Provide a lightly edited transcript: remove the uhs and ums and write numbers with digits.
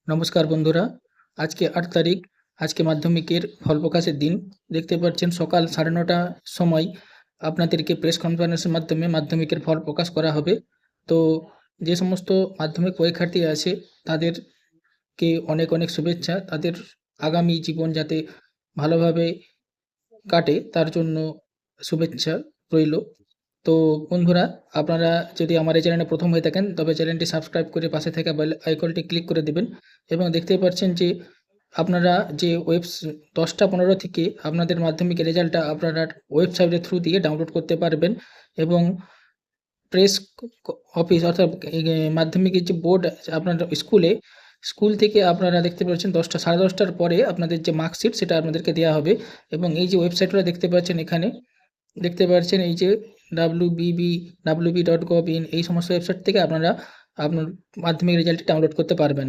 নমস্কার বন্ধুরা, আজকে ৮ তারিখ। আজকে মাধ্যমিকের ফল প্রকাশের দিন। দেখতে পাচ্ছেন সকাল ৯:৩০ সময় আপনাদেরকে প্রেস কনফারেন্সের মাধ্যমে মাধ্যমিকের ফল প্রকাশ করা হবে। তো যে সমস্ত মাধ্যমিক পরীক্ষার্থী আছে তাদেরকে অনেক অনেক শুভেচ্ছা। তাদের আগামী জীবন যাতে ভালোভাবে কাটে তার জন্য শুভেচ্ছা রইল। তো বন্ধুরা, আপনারা যদি আমার এই চ্যানেলে প্রথম হয়ে থাকেন তবে চ্যানেলটি সাবস্ক্রাইব করে পাশে থাকা বেল আইকনটি ক্লিক করে দেবেন। এবং দেখতেই পাচ্ছেন যে আপনারা যে ১০টা ১৫ থেকে আপনাদের মাধ্যমিকের রেজাল্টটা আপনারা ওয়েবসাইটের থ্রু দিয়ে ডাউনলোড করতে পারবেন। এবং প্রেস অফিস অর্থাৎ মাধ্যমিকের যে বোর্ড আপনার স্কুল থেকে আপনারা দেখতে পাচ্ছেন 10টা 10:30টার পরে আপনাদের যে মার্কশিট সেটা আপনাদেরকে দেওয়া হবে। এবং এই যে ওয়েবসাইটটা দেখতে পাচ্ছেন এখানে, দেখতে পাচ্ছেন এই যে wbb.gov.in এই সমস্ত ওয়েবসাইট থেকে আপনারা আপনার মাধ্যমিক রেজাল্টটি ডাউনলোড করতে পারবেন।